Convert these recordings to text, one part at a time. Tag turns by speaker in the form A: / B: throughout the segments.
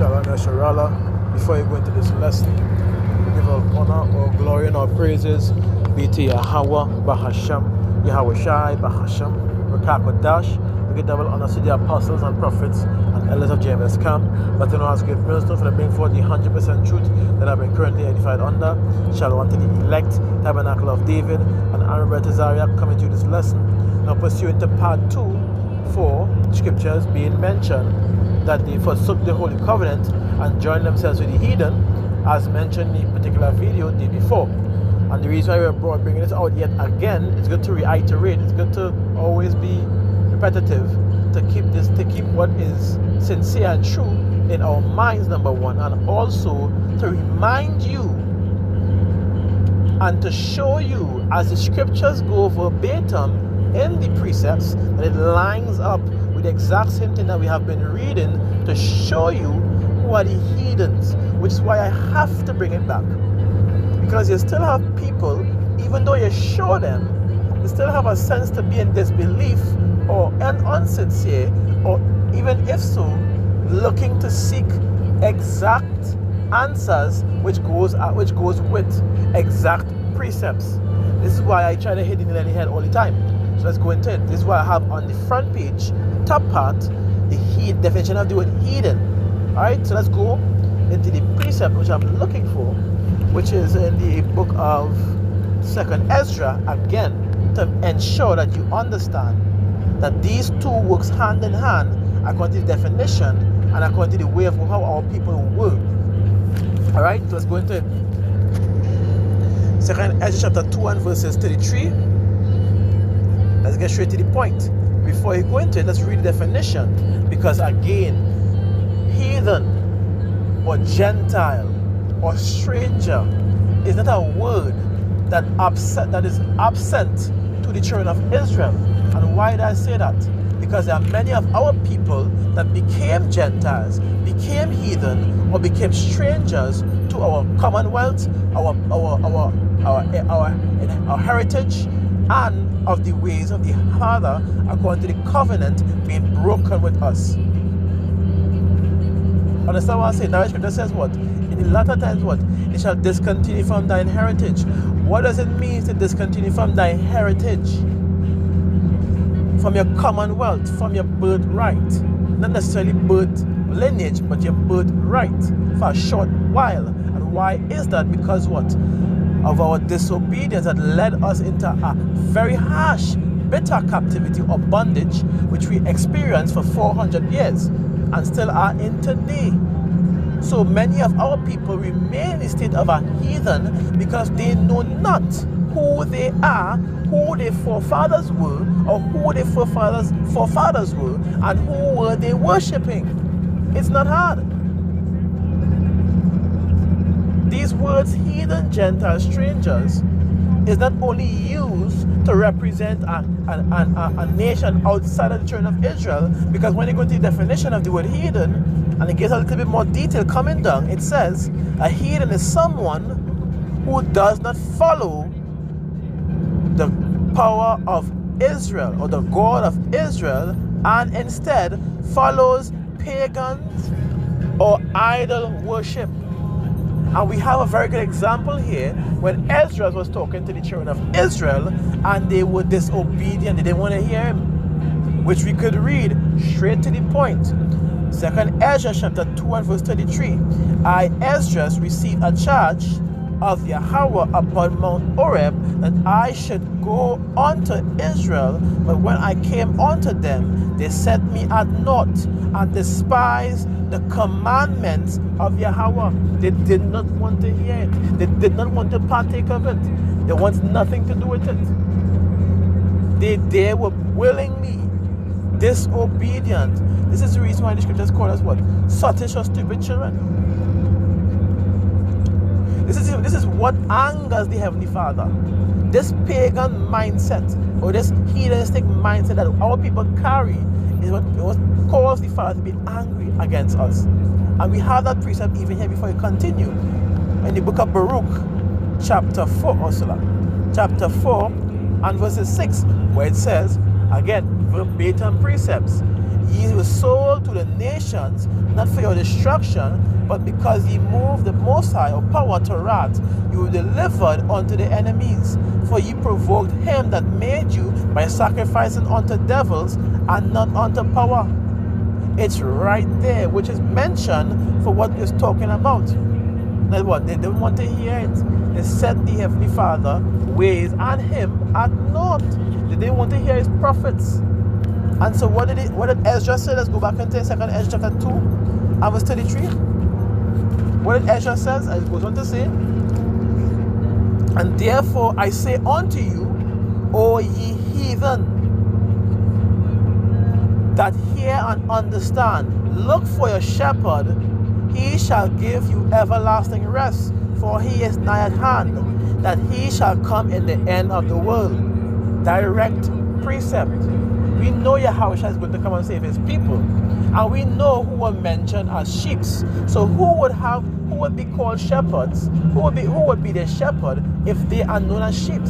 A: Shalom Yasharala. Before you go into this lesson, we give all honor, all glory, and all praises be to Yahweh, Bahasham, Yahweh Shai, Bahasham, Rakakodash. We give double honor to the apostles and prophets and elders of JMS Camp, but to know as great millstone for the bring forth the 100% truth that have been currently edified under. Shalom to the elect, Tabernacle of David, and Aaron Zaria coming to this lesson. Now pursuant to part 2, 4 scriptures being mentioned that they forsook the Holy Covenant and joined themselves with the heathen, as mentioned in a particular video the day before. And the reason why we're bringing this out yet again, it's good to reiterate, it's good to always be repetitive, to keep what is sincere and true in our minds, number one, and also to remind you and to show you, as the scriptures go verbatim in the precepts, that it lines up with the exact same thing that we have been reading, to show you who are the heathens, which is why I have to bring it back. Because you still have people, even though you show them, you still have a sense to be in disbelief or unsincere, or even if so, looking to seek exact answers which goes with exact precepts. This is why I try to hit it in the head all the time. So let's go into it. This is why I have on the front page, top part, the definition of the word heathen. Alright, so let's go into the precept which I'm looking for, which is in the book of 2nd Ezra, again, to ensure that you understand that these two works hand in hand according to the definition and according to the way of how our people were. Alright, so let's go into it. 2nd Ezra chapter 2 and verses 33. Let's get straight to the point. Before you go into it, let's read the definition. Because again, heathen or Gentile or stranger is not a word that is absent to the children of Israel. And why did I say that? Because there are many of our people that became Gentiles, became heathen, or became strangers to our commonwealth, our heritage, and of the ways of the Father, according to the covenant being broken with us. Understand what I say? Now the scripture says what? In the latter times what? It shall discontinue from thine heritage. What does it mean to discontinue from thy heritage? From your commonwealth, from your birthright. Not necessarily birth lineage, but your birthright for a short while. And why is that? Because what? Of our disobedience that led us into a very harsh, bitter captivity or bondage, which we experienced for 400 years and still are in today. So many of our people remain in the state of a heathen because they know not who they are, who their forefathers were, or who their forefathers were, and who were they worshipping. It's not hard. These words, heathen, Gentile, strangers, is not only used to represent a nation outside of the children of Israel, because when you go to the definition of the word heathen, and it gives a little bit more detail coming down, it says a heathen is someone who does not follow the power of Israel or the God of Israel, and instead follows pagans or idol worship. And we have a very good example here when Ezra was talking to the children of Israel and they were disobedient. They didn't want to hear him, which we could read straight to the point. 2nd Ezra chapter 2 and verse 33. I, Ezra, received a charge of Yahweh upon Mount Horeb that I should go unto Israel, but when I came unto them, they set me at naught and despised the commandments of Yahweh. They did not want to hear it. They did not want to partake of it. They want nothing to do with it. They were willingly disobedient. This is the reason why the scriptures call us what? Sottish or stupid children. This is what angers the Heavenly Father. This pagan mindset or this heathenistic mindset that our people carry is what causes the Father to be angry against us. And we have that precept even here before we continue. In the book of Baruch, chapter 4, chapter 4 and verses 6, where it says, again, verbatim precepts. Ye were sold to the nations, not for your destruction, but because ye moved the Most High, or power, to wrath. You were delivered unto the enemies. For ye provoked him that made you by sacrificing unto devils and not unto power. It's right there, which is mentioned for what it's talking about. That's what they don't want to hear it. They set the Heavenly Father ways and him at naught. They didn't want to hear his prophets. And so what did Ezra say? Let's go back into 2nd Ezra chapter 2 and verse 33. What did Ezra says? It goes on to say, and therefore I say unto you, O ye heathen, that hear and understand, look for your shepherd, he shall give you everlasting rest, for he is nigh at hand, that he shall come in the end of the world. Direct precept. We know Yahushua is going to come and save his people, and we know who were mentioned as sheep. So who would be called shepherds? Who would be the shepherd if they are known as sheep?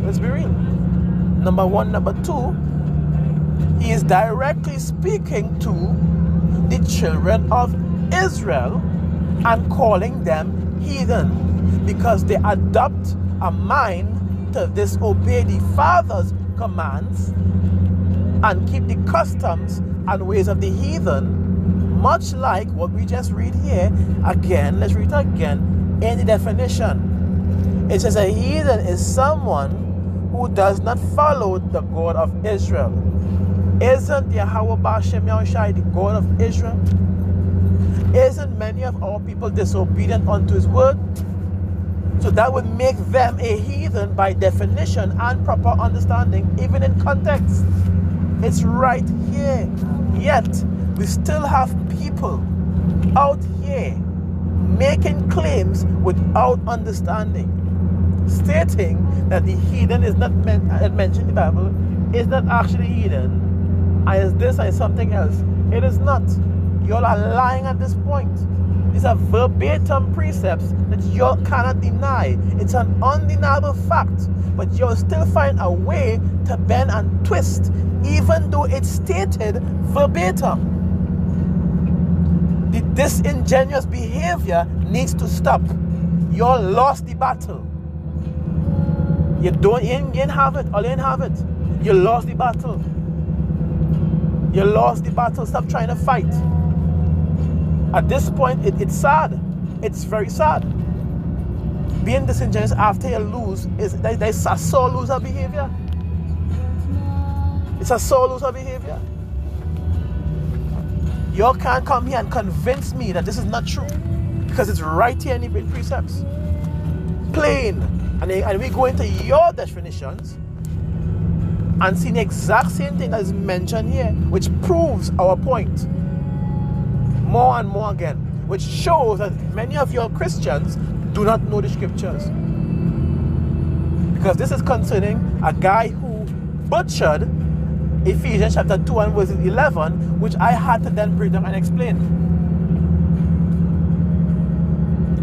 A: Let's be real. Number one. Number two, he is directly speaking to the children of Israel and calling them heathen, because they adopt a mind to disobey the Father's commands and keep the customs and ways of the heathen, much like what we just read here. Again, let's read it again in the definition. It says a heathen is someone who does not follow the God of Israel. Isn't Yahweh Bashem Yahushai the God of Israel? Isn't many of our people disobedient unto his word? So that would make them a heathen by definition and proper understanding, even in context. It's right here. Yet, we still have people out here making claims without understanding, stating that the heathen is not mentioned in the Bible, is not actually heathen, and is this and something else. It is not. You all are lying at this point. These are verbatim precepts that you cannot deny. It's an undeniable fact, but you'll still find a way to bend and twist, even though it's stated verbatim. The disingenuous behavior needs to stop. You all lost the battle. You didn't have it. Or you didn't have it. You lost the battle. You lost the battle. Stop trying to fight. At this point, it's sad. It's very sad. Being disingenuous after you lose is a sore loser behavior. It's a sore loser behavior. You can't come here and convince me that this is not true, because it's right here in the precepts. Plain. And we go into your definitions and see the exact same thing that is mentioned here, which proves our point more and more again, which shows that many of your Christians do not know the scriptures. Because this is concerning a guy who butchered Ephesians chapter 2 and verse 11, which I had to then bring down and explain.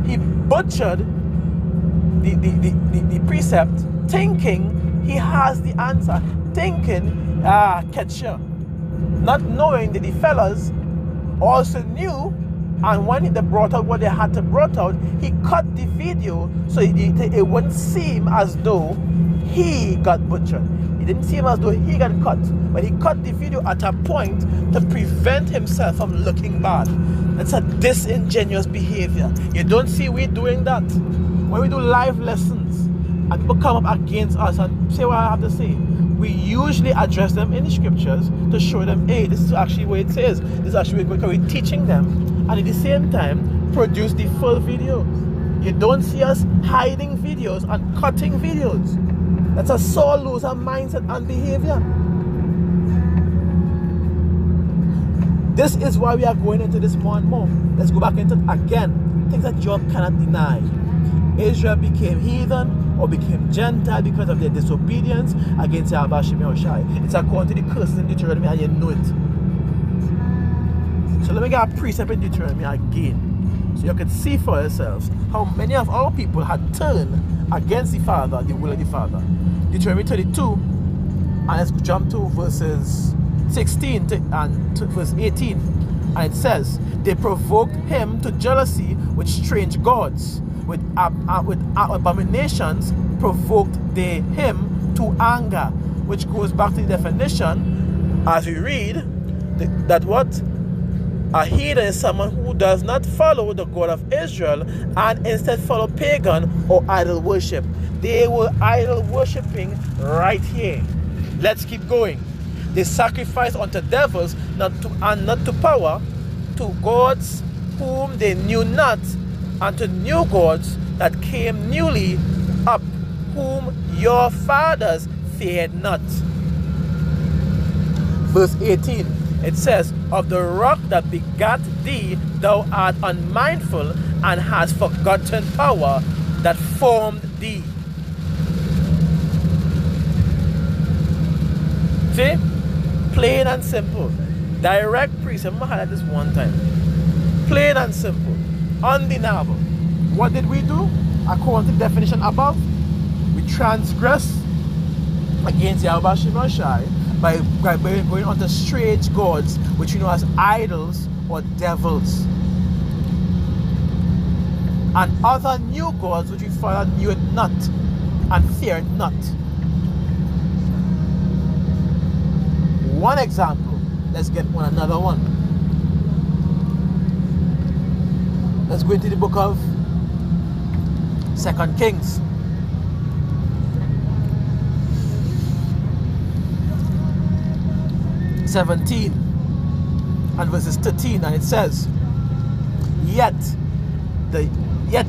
A: He butchered the precept, thinking he has the answer, thinking, catch you. Not knowing that the fellas also knew, and when they brought out what they had to brought out, he cut the video so it wouldn't seem as though he got butchered. It didn't seem as though he got cut, but he cut the video at a point to prevent himself from looking bad. That's a disingenuous behavior. You don't see we doing that. When we do live lessons and people come up against us and say what I have to say, we usually address them in the scriptures to show them, hey, this is actually what it says. This is actually what we're teaching them, and at the same time produce the full video. You don't see us hiding videos and cutting videos. That's a sore loser mindset and behavior. This is why we are going into this more and more. Let's go back into it again. Things that you cannot deny. Israel became heathen or became Gentile because of their disobedience against Yahweh Hashem Yahushai. It's according to the curses in Deuteronomy, and you know it. So let me get a precept in Deuteronomy again, so you can see for yourselves how many of our people had turned against the Father, the will of the Father. Deuteronomy 32, and let's jump to verses 16 to verse 18. And it says, they provoked him to jealousy with strange gods. With abominations provoked they him to anger. Which goes back to the definition, as we read, that what? A heathen is someone who does not follow the God of Israel and instead follow pagan or idol worship. They were idol worshipping right here. Let's keep going. They sacrificed unto devils and not to power, to gods whom they knew not, and to new gods that came newly up, whom your fathers feared not. Verse 18, it says, of the rock that begat thee, thou art unmindful, and hast forgotten power that formed thee. See? Plain and simple. Direct precept. I'm going to highlight this one time. Plain and simple. Undeniable. What did we do? According to the definition above, we transgress against Yahweh Shema Shai by going on to strange gods, which we know as idols or devils, and other new gods which we father knew it not and feared not. One example. Let's get another one. Let's go into the book of 2 Kings. (17) and verses 13, and it says, Yet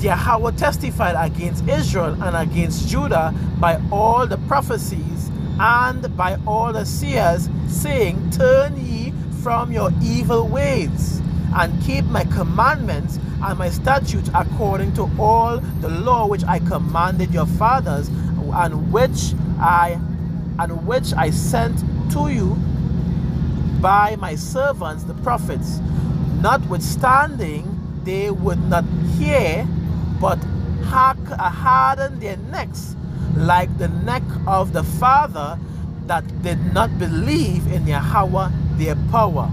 A: Yahweh testified against Israel and against Judah by all the prophecies and by all the seers, saying, Turn ye from your evil ways, and keep my commandments and my statutes according to all the law which I commanded your fathers, and which I sent to you by my servants the prophets. Notwithstanding, they would not hear, but hardened their necks, like the neck of the father that did not believe in Yahweh their power.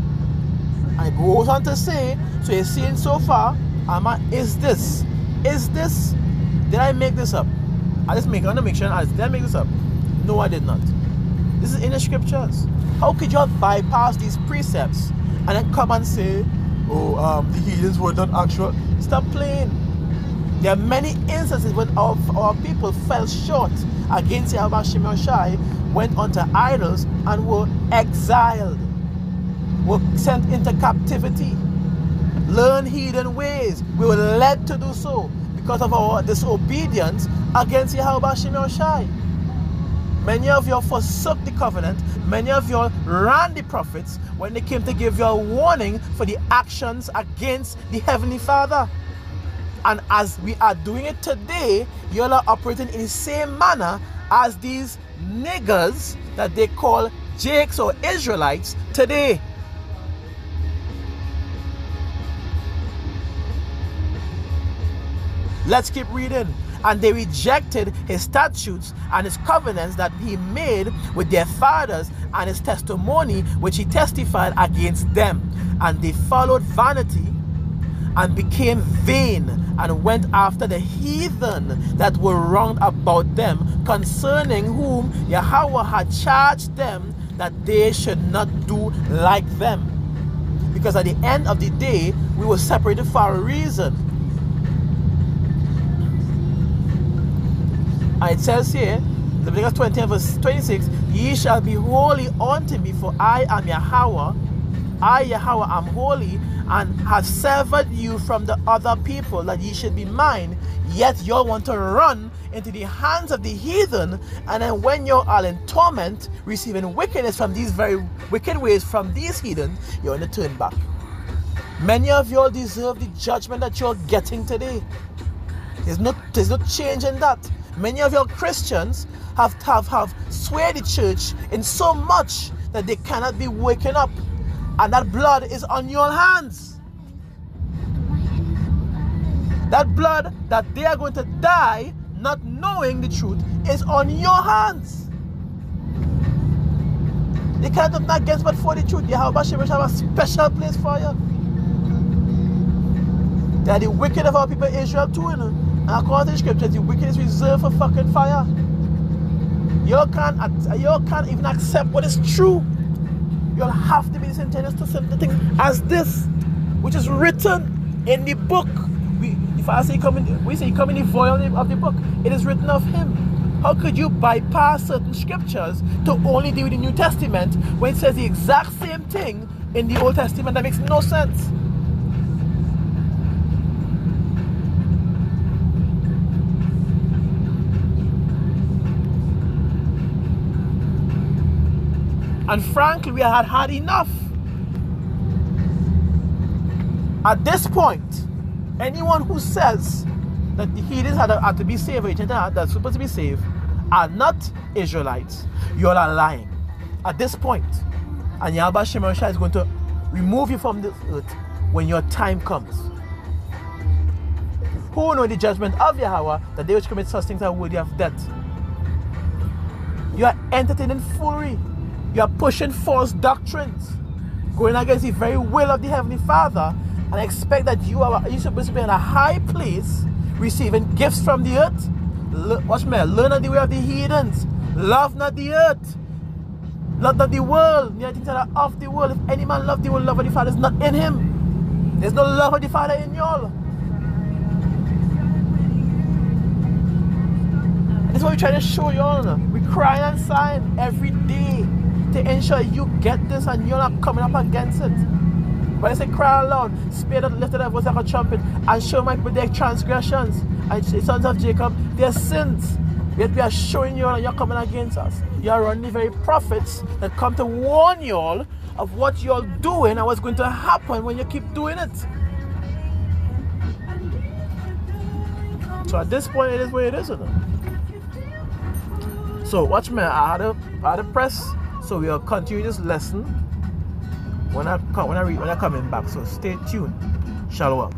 A: And it goes on to say, so you're seeing so far, is this? Did I make this up? I want to make sure, did I make this up? No, I did not. This is in the scriptures. How could you bypass these precepts and then come and say, oh, the heathens were not actual? Stop playing. There are many instances when our people fell short against Yahweh Shema Shai, went onto idols, and were exiled, were sent into captivity, learned heathen ways. We were led to do so because of our disobedience against Yahweh Shema Shai. Many of you forsook the covenant. Many of you ran the prophets when they came to give you a warning for the actions against the Heavenly Father. And as we are doing it today, you all are operating in the same manner as these niggers that they call Jakes or Israelites today. Let's keep reading. And they rejected his statutes and his covenants that he made with their fathers, and his testimony which he testified against them. And they followed vanity and became vain, and went after the heathen that were round about them, concerning whom Yahweh had charged them that they should not do like them. Because at the end of the day, we were separated for a reason. And it says here, Leviticus 20 verse 26, Ye shall be holy unto me, for I am Yahweh. I, Yahweh, am holy, and have severed you from the other people, that ye should be mine. Yet you want to run into the hands of the heathen, and then when you are in torment, receiving wickedness from these very wicked ways from these heathen, you want to turn back. Many of you all deserve the judgment that you're getting today. There's no change in that. Many of your Christians have swayed the church in so much that they cannot be waking up, and that blood is on your hands. That blood that they are going to die not knowing the truth is on your hands. You can't do nothing against but for the truth. Yahweh Shem have a special place for you. They are the wicked of our people Israel too, you know. And according to the scriptures, the wicked is reserved for fucking fire. You can't even accept what is true. You'll have to be disingenuous to something as this, which is written in the book. We say come in the volume of the book. It is written of him. How could you bypass certain scriptures to only deal with the New Testament when it says the exact same thing in the Old Testament? That makes no sense. And frankly, we had enough. At this point, anyone who says that the heathens had to be saved, or Gentiles that's supposed to be saved, are not Israelites, you're lying. At this point, and Yahweh Shem is going to remove you from this earth when your time comes. Who know the judgment of Yahweh, that they which commit such things are worthy of death? You are entertaining foolery. You are pushing false doctrines, going against the very will of the Heavenly Father, and expect that you're supposed to be in a high place, receiving gifts from the earth. Watch me, learn of the way of the heathens. Love not the earth, love not the world, near things that are of the world. If any man love the world, love of the Father is not in him. There's no love of the Father in y'all. This is what we're trying to show y'all. We cry and sign every day to ensure you get this and you're not coming up against it. But I say cry aloud, spare that lifted up voice like a trumpet, and show my people their transgressions, and the sons of Jacob their sins. Yet we are showing you all and you're coming against us. You are running the very prophets that come to warn you all of what you're doing and what's going to happen when you keep doing it. So at this point, it is where it is, isn't it? So watch me, I had a press. So we'll continue this lesson when I'm coming back. So stay tuned. Shalom.